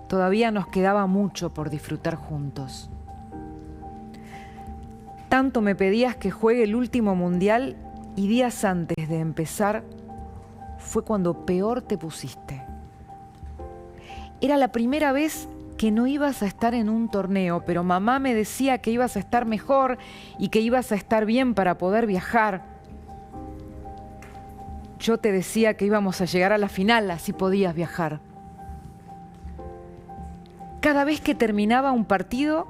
Todavía nos quedaba mucho por disfrutar juntos. Tanto me pedías que juegue el último mundial y días antes de empezar fue cuando peor te pusiste. Era la primera vez que no ibas a estar en un torneo, pero mamá me decía que ibas a estar mejor y que ibas a estar bien para poder viajar. Yo te decía que íbamos a llegar a la final, así podías viajar. Cada vez que terminaba un partido,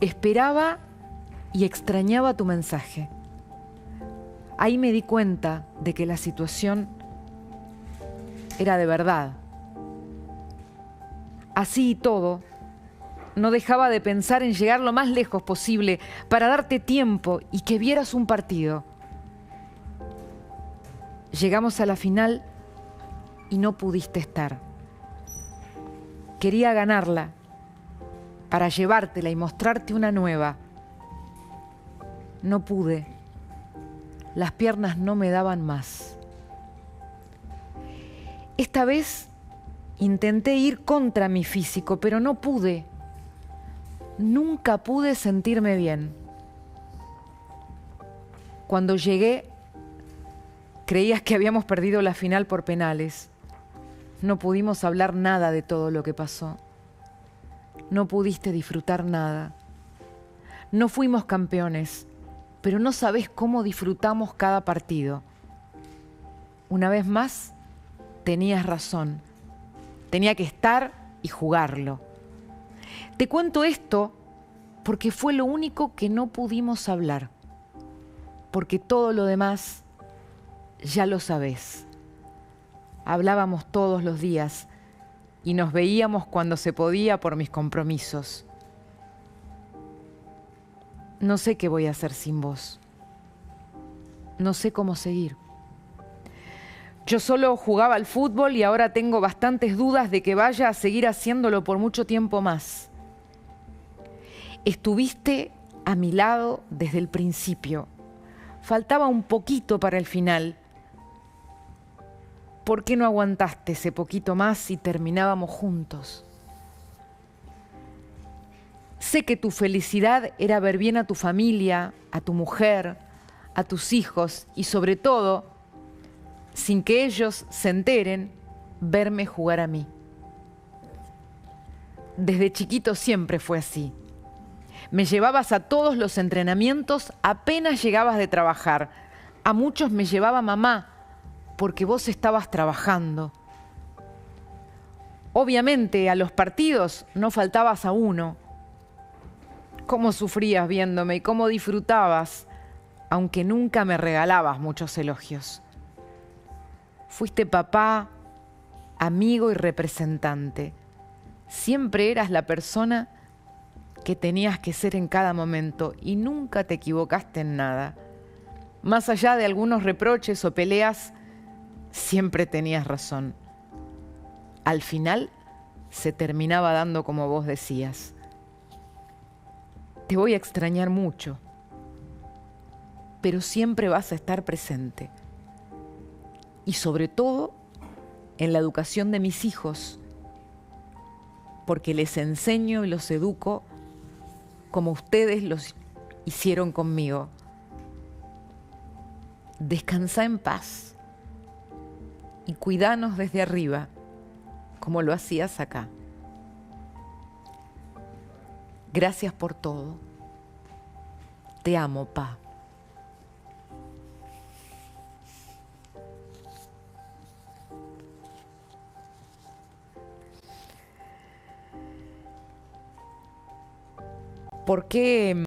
esperaba y extrañaba tu mensaje. Ahí me di cuenta de que la situación era de verdad. Así y todo, no dejaba de pensar en llegar lo más lejos posible para darte tiempo y que vieras un partido. Llegamos a la final y no pudiste estar. Quería ganarla para llevártela y mostrarte una nueva. No pude. Las piernas no me daban más. Esta vez intenté ir contra mi físico, pero no pude. Nunca pude sentirme bien. Cuando llegué, creías que habíamos perdido la final por penales. No pudimos hablar nada de todo lo que pasó. No pudiste disfrutar nada. No fuimos campeones, pero no sabés cómo disfrutamos cada partido. Una vez más, tenías razón. Tenía que estar y jugarlo. Te cuento esto porque fue lo único que no pudimos hablar. Porque todo lo demás ya lo sabés. Hablábamos todos los días y nos veíamos cuando se podía por mis compromisos. No sé qué voy a hacer sin vos. No sé cómo seguir. Yo solo jugaba al fútbol y ahora tengo bastantes dudas de que vaya a seguir haciéndolo por mucho tiempo más. Estuviste a mi lado desde el principio. Faltaba un poquito para el final. ¿Por qué no aguantaste ese poquito más y terminábamos juntos? Sé que tu felicidad era ver bien a tu familia, a tu mujer, a tus hijos y sobre todo, sin que ellos se enteren, verme jugar a mí. Desde chiquito siempre fue así. Me llevabas a todos los entrenamientos apenas llegabas de trabajar. A muchos me llevaba mamá, porque vos estabas trabajando. Obviamente a los partidos no faltabas a uno. Cómo sufrías viéndome y cómo disfrutabas, aunque nunca me regalabas muchos elogios. Fuiste papá, amigo y representante. Siempre eras la persona que tenías que ser en cada momento y nunca te equivocaste en nada. Más allá de algunos reproches o peleas, siempre tenías razón. Al final se terminaba dando como vos decías. Te voy a extrañar mucho, pero siempre vas a estar presente. Y sobre todo en la educación de mis hijos, porque les enseño y los educo como ustedes los hicieron conmigo. Descansá en paz y cuidanos desde arriba, como lo hacías acá. Gracias por todo. Te amo, Pa. ¿Por qué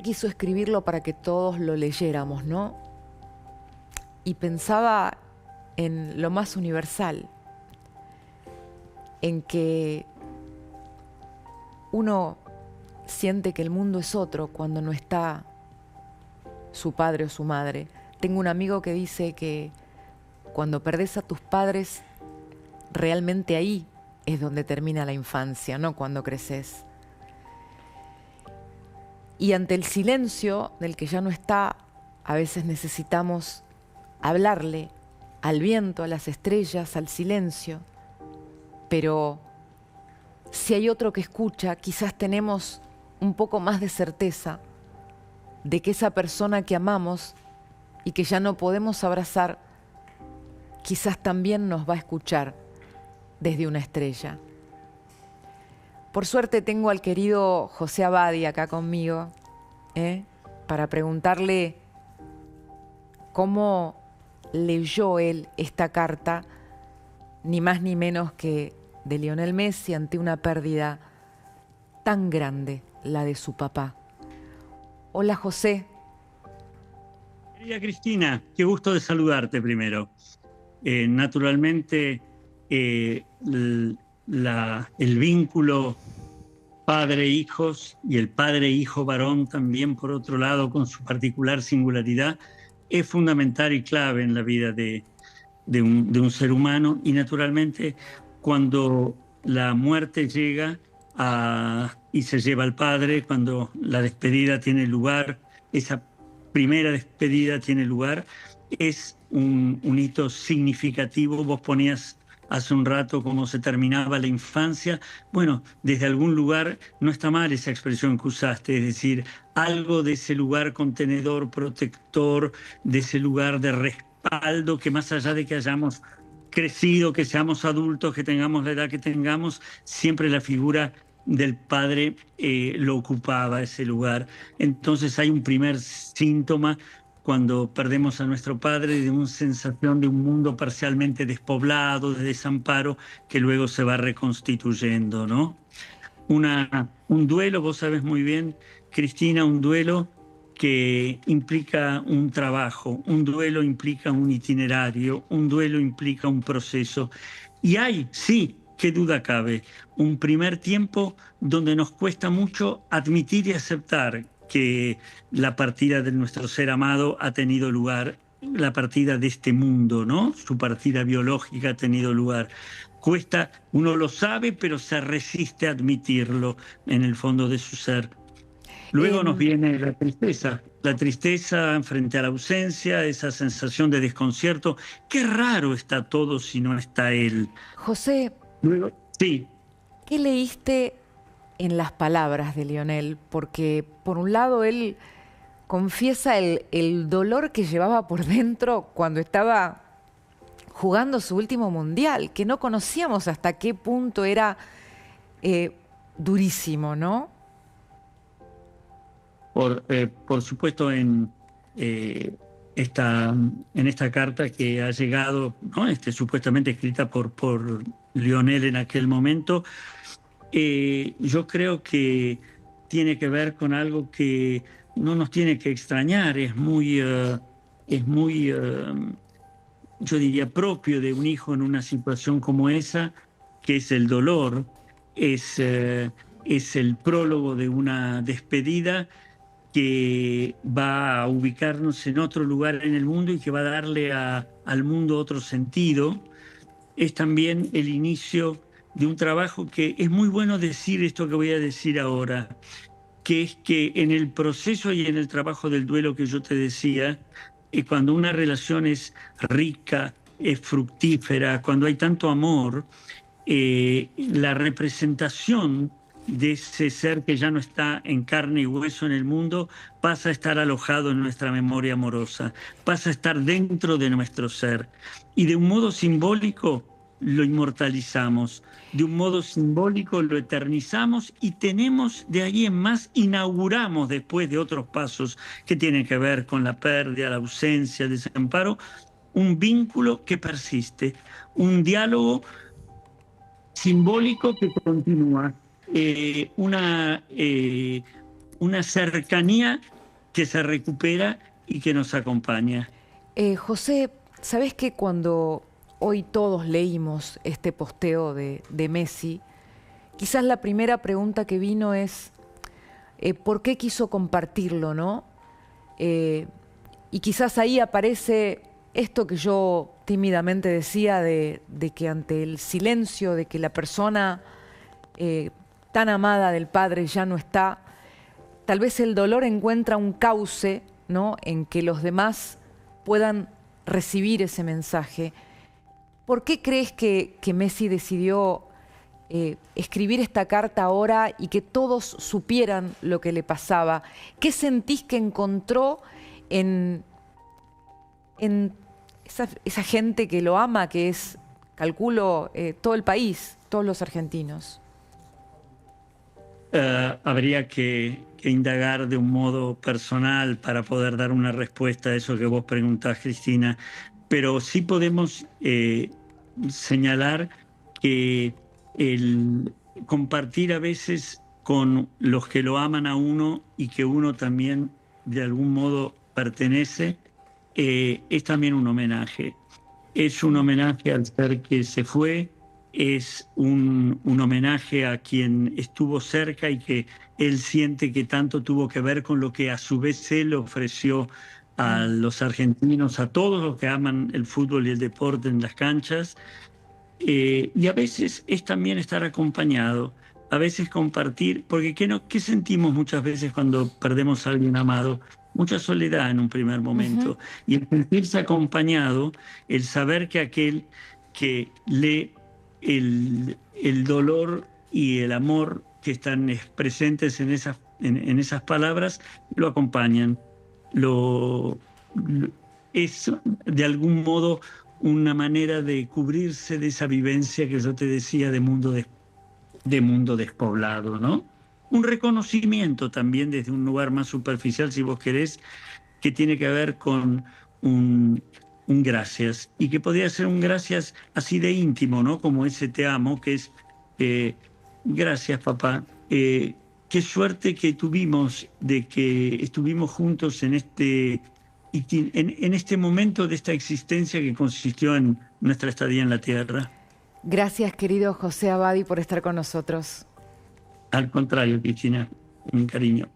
quiso escribirlo para que todos lo leyéramos, no? Y pensaba en lo más universal, en que uno siente que el mundo es otro cuando no está su padre o su madre. Tengo un amigo que dice que cuando perdés a tus padres, realmente ahí es donde termina la infancia, no cuando creces. Y ante el silencio del que ya no está, a veces necesitamos hablarle al viento, a las estrellas, al silencio. pero si hay otro que escucha, quizás tenemos un poco más de certeza de que esa persona que amamos y que ya no podemos abrazar, quizás también nos va a escuchar desde una estrella. Por suerte tengo al querido José Abadi acá conmigo, para preguntarle cómo leyó él esta carta, ni más ni menos que de Lionel Messi ante una pérdida tan grande, la de su papá. Hola, José. Querida Cristina, qué gusto de saludarte primero. Naturalmente, el vínculo padre-hijos y el padre-hijo-varón también, por otro lado, con su particular singularidad, es fundamental y clave en la vida de un ser humano. Y naturalmente, cuando la muerte llega y se lleva al padre, cuando la despedida tiene lugar, esa primera despedida tiene lugar, es un hito significativo. Vos ponías hace un rato cómo se terminaba la infancia. Bueno, desde algún lugar no está mal esa expresión que usaste, es decir, algo de ese lugar contenedor, protector, de ese lugar de respaldo, que más allá de que hayamos crecido, que seamos adultos, que tengamos la edad que tengamos, siempre la figura del padre lo ocupaba ese lugar. Entonces hay un primer síntoma cuando perdemos a nuestro padre, de una sensación de un mundo parcialmente despoblado, de desamparo, que luego se va reconstituyendo, ¿no? Un duelo, vos sabés muy bien, Cristina, un duelo que implica un trabajo, un duelo implica un itinerario, un duelo implica un proceso. Y hay, sí, qué duda cabe, un primer tiempo donde nos cuesta mucho admitir y aceptar que la partida de nuestro ser amado ha tenido lugar, la partida de este mundo, ¿no? Su partida biológica ha tenido lugar. Cuesta, uno lo sabe, pero se resiste a admitirlo en el fondo de su ser. Luego nos viene la tristeza frente a la ausencia, esa sensación de desconcierto. Qué raro está todo si no está él. José, Luego, sí. ¿qué leíste en las palabras de Lionel? Porque por un lado él confiesa el dolor que llevaba por dentro cuando estaba jugando su último mundial, que no conocíamos hasta qué punto era durísimo, ¿no? Por supuesto, en esta carta que ha llegado, ¿no? Supuestamente escrita por Lionel en aquel momento, yo creo que tiene que ver con algo que no nos tiene que extrañar, es muy, yo diría, propio de un hijo en una situación como esa, que es el dolor, es el prólogo de una despedida que va a ubicarnos en otro lugar en el mundo y que va a darle al mundo otro sentido. Es también el inicio de un trabajo que es muy bueno decir esto que voy a decir ahora, que es que en el proceso y en el trabajo del duelo que yo te decía, cuando una relación es rica, es fructífera, cuando hay tanto amor, la representación de ese ser que ya no está en carne y hueso en el mundo pasa a estar alojado en nuestra memoria amorosa, pasa a estar dentro de nuestro ser. Y de un modo simbólico lo inmortalizamos, de un modo simbólico lo eternizamos y tenemos de ahí en más, inauguramos después de otros pasos que tienen que ver con la pérdida, la ausencia, el desamparo, un vínculo que persiste, un diálogo simbólico que continúa, una cercanía que se recupera y que nos acompaña. José, ¿sabés que cuando hoy todos leímos este posteo de Messi, quizás la primera pregunta que vino es ¿por qué quiso compartirlo, no? Y quizás ahí aparece esto que yo tímidamente decía de que ante el silencio, de que la persona tan amada del padre ya no está, tal vez el dolor encuentra un cauce, ¿no?, en que los demás puedan recibir ese mensaje. ¿Por qué crees que Messi decidió escribir esta carta ahora y que todos supieran lo que le pasaba? ¿Qué sentís que encontró en esa gente que lo ama, que es, calculo, todo el país, todos los argentinos? Habría que indagar de un modo personal para poder dar una respuesta a eso que vos preguntás, Cristina, pero sí podemos señalar que el compartir a veces con los que lo aman a uno y que uno también de algún modo pertenece, es también un homenaje. Es un homenaje al ser que se fue, es un homenaje a quien estuvo cerca y que él siente que tanto tuvo que ver con lo que a su vez él ofreció a los argentinos, a todos los que aman el fútbol y el deporte en las canchas. Y a veces es también estar acompañado, a veces compartir, porque ¿qué sentimos muchas veces cuando perdemos a alguien amado? Mucha soledad en un primer momento. Y el sentirse acompañado, el saber que aquel que lee el dolor y el amor que están presentes en esas palabras, lo acompañan. Lo, es de algún modo una manera de cubrirse de esa vivencia que yo te decía de mundo despoblado, ¿no? Un reconocimiento también desde un lugar más superficial, si vos querés, que tiene que ver con un gracias, y que podría ser un gracias así de íntimo, ¿no? Como ese te amo, que es gracias, papá. Qué suerte que tuvimos de que estuvimos juntos en este momento de esta existencia que consistió en nuestra estadía en la Tierra. Gracias, querido José Abadi, por estar con nosotros. Al contrario, Cristina, un cariño.